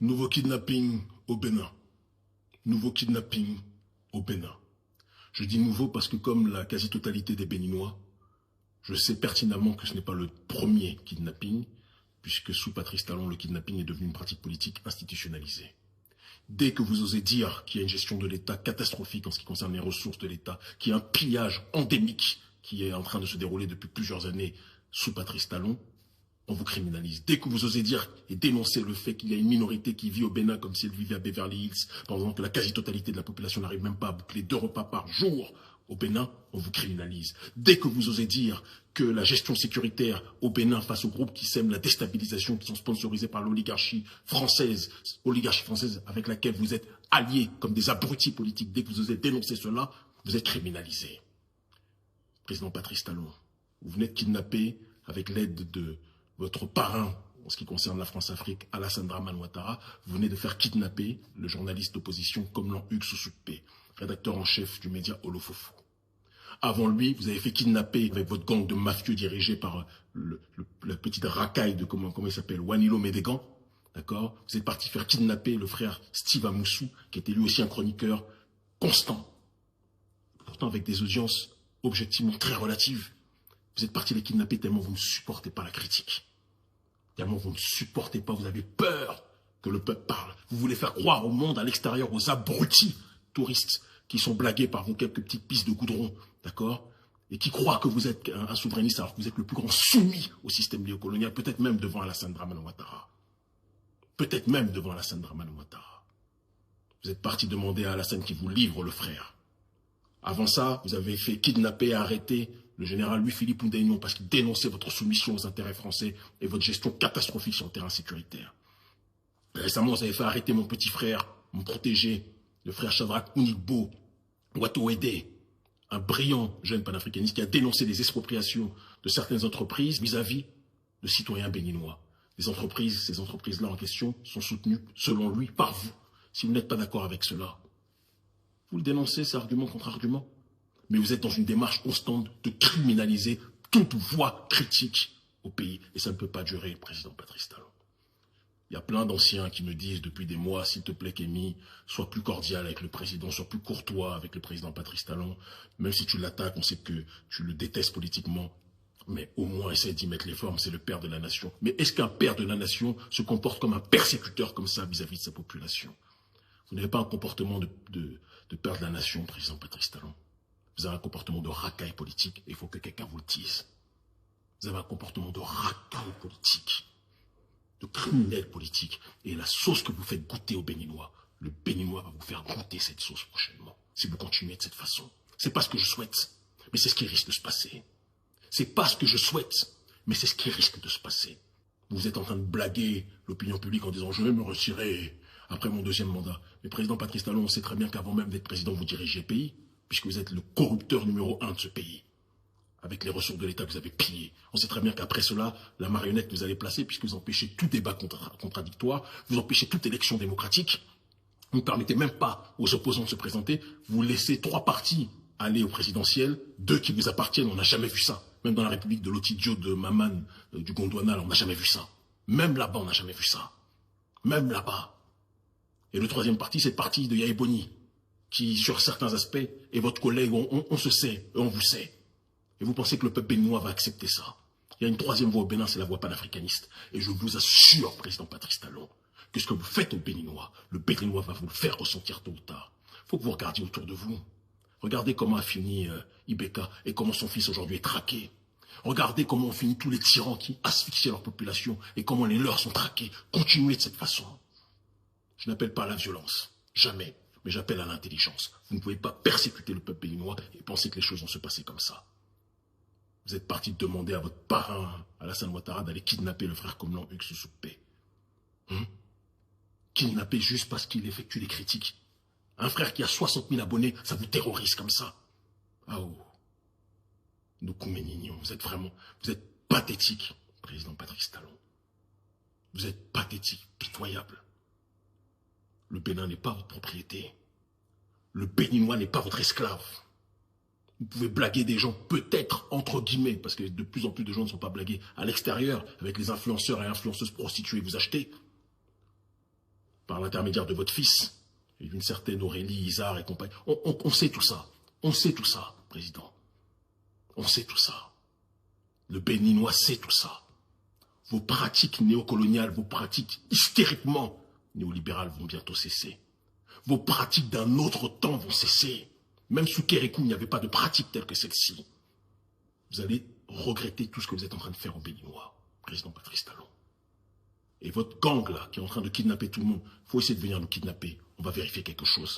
Nouveau kidnapping au Bénin. Nouveau kidnapping au Bénin. Je dis nouveau parce que comme la quasi-totalité des Béninois, je sais pertinemment que ce n'est pas le premier kidnapping, puisque sous Patrice Talon, le kidnapping est devenu une pratique politique institutionnalisée. Dès que vous osez dire qu'il y a une gestion de l'État catastrophique en ce qui concerne les ressources de l'État, qu'il y a un pillage endémique qui est en train de se dérouler depuis plusieurs années sous Patrice Talon, on vous criminalise. Dès que vous osez dire et dénoncer le fait qu'il y a une minorité qui vit au Bénin comme si elle vivait à Beverly Hills, par exemple que la quasi-totalité de la population n'arrive même pas à boucler 2 repas par jour au Bénin, on vous criminalise. Dès que vous osez dire que la gestion sécuritaire au Bénin face aux groupes qui sèment la déstabilisation, qui sont sponsorisés par l'oligarchie française avec laquelle vous êtes alliés comme des abrutis politiques, dès que vous osez dénoncer cela, vous êtes criminalisé. Président Patrice Talon, vous venez de kidnapper avec l'aide de votre parrain, en ce qui concerne la France-Afrique, Alassane Dramane Ouattara, vous venez de faire kidnapper le journaliste d'opposition Komlan Hugues Sousoupé, rédacteur en chef du média Olofofo. Avant lui, vous avez fait kidnapper avec votre gang de mafieux dirigé par la petite racaille de, comment il s'appelle, Wanilo Médégan, d'accord? Vous êtes parti faire kidnapper le frère Steve Amoussou, qui était lui aussi un chroniqueur constant, pourtant avec des audiences objectivement très relatives. Vous êtes parti les kidnapper tellement vous ne supportez pas la critique. Tellement vous ne supportez pas, vous avez peur que le peuple parle. Vous voulez faire croire au monde à l'extérieur, aux abrutis touristes qui sont blagués par vos quelques petites pistes de goudron, d'accord? Et qui croient que vous êtes un souverainiste alors que vous êtes le plus grand soumis au système néocolonial, peut-être même devant Alassane Dramane Ouattara. Peut-être même devant Alassane Dramane Ouattara. Vous êtes parti demander à Alassane qu'il vous livre le frère. Avant ça, vous avez fait kidnapper et arrêter le général Louis-Philippe Oudéignon parce qu'il dénonçait votre soumission aux intérêts français et votre gestion catastrophique sur le terrain sécuritaire. Récemment, vous avez fait arrêter mon petit frère, mon protégé, le frère Chavrak Ounigbo Ouattouédé, un brillant jeune panafricaniste qui a dénoncé les expropriations de certaines entreprises vis-à-vis de citoyens béninois. Ces entreprises-là en question sont soutenues, selon lui, par vous. Si vous n'êtes pas d'accord avec cela, vous le dénoncez, c'est argument contre argument. Mais vous êtes dans une démarche constante de criminaliser toute voix critique au pays. Et ça ne peut pas durer, président Patrice Talon. Il y a plein d'anciens qui me disent depuis des mois, s'il te plaît Kémy, sois plus cordial avec le président, sois plus courtois avec le président Patrice Talon. Même si tu l'attaques, on sait que tu le détestes politiquement. Mais au moins essaie d'y mettre les formes, c'est le père de la nation. Mais est-ce qu'un père de la nation se comporte comme un persécuteur comme ça vis-à-vis de sa population? Vous n'avez pas un comportement de père de la nation, président Patrice Talon. Vous avez un comportement de racaille politique et il faut que quelqu'un vous le dise. Vous avez un comportement de racaille politique, de criminel politique. Et la sauce que vous faites goûter aux Béninois, le Béninois va vous faire goûter cette sauce prochainement. Si vous continuez de cette façon. C'est pas ce que je souhaite, mais c'est ce qui risque de se passer. C'est pas ce que je souhaite, mais c'est ce qui risque de se passer. Vous êtes en train de blaguer l'opinion publique en disant « je vais me retirer après mon 2e mandat ». Mais président Patrice Talon, on sait très bien qu'avant même d'être président, vous dirigez le pays, puisque vous êtes le corrupteur numéro 1 de ce pays, avec les ressources de l'État que vous avez pillées. On sait très bien qu'après cela, la marionnette que vous allez placer, puisque vous empêchez tout débat contradictoire, vous empêchez toute élection démocratique, vous ne permettez même pas aux opposants de se présenter, vous laissez 3 partis aller au présidentiel, 2 qui vous appartiennent, on n'a jamais vu ça. Même dans la République de Lotidjo, de Maman, du Gondwana, on n'a jamais vu ça. Même là-bas, on n'a jamais vu ça. Même là-bas. Et le 3e parti, c'est le parti de Yaye Boni, qui, sur certains aspects, est votre collègue, on se sait, et on vous sait. Et vous pensez que le peuple béninois va accepter ça? Il y a une 3e voie au Bénin, c'est la voie panafricaniste. Et je vous assure, président Patrice Talon, que ce que vous faites aux Béninois, le Béninois va vous le faire ressentir tôt ou tard. Il faut que vous regardiez autour de vous. Regardez comment a fini Ibeka et comment son fils aujourd'hui est traqué. Regardez comment ont fini tous les tyrans qui asphyxiaient leur population et comment les leurs sont traqués. Continuez de cette façon. Je n'appelle pas à la violence, jamais, mais j'appelle à l'intelligence. Vous ne pouvez pas persécuter le peuple béninois et penser que les choses vont se passer comme ça. Vous êtes parti demander à votre parrain, Alassane Ouattara, d'aller kidnapper le frère Komlan Hugues Sousoupé. Kidnapper juste parce qu'il effectue des critiques. Un frère qui a 60 000 abonnés, ça vous terrorise comme ça. Ah oh. Ndoukouménignon, vous êtes pathétique, président Patrice Talon. Vous êtes pathétique, pitoyable. Le Bénin n'est pas votre propriété. Le Béninois n'est pas votre esclave. Vous pouvez blaguer des gens, peut-être, entre guillemets, parce que de plus en plus de gens ne sont pas blagués à l'extérieur, avec les influenceurs et influenceuses prostituées, vous achetez. par l'intermédiaire de votre fils, et d'une certaine Aurélie, Isard et compagnie. On sait tout ça. On sait tout ça, président. On sait tout ça. Le Béninois sait tout ça. Vos pratiques néocoloniales, vos pratiques hystériquement néolibérales vont bientôt cesser. Vos pratiques d'un autre temps vont cesser. Même sous Kérékou, il n'y avait pas de pratique telle que celle-ci. Vous allez regretter tout ce que vous êtes en train de faire au Béninois, président Patrice Talon. Et votre gang là, qui est en train de kidnapper tout le monde, il faut essayer de venir nous kidnapper. On va vérifier quelque chose.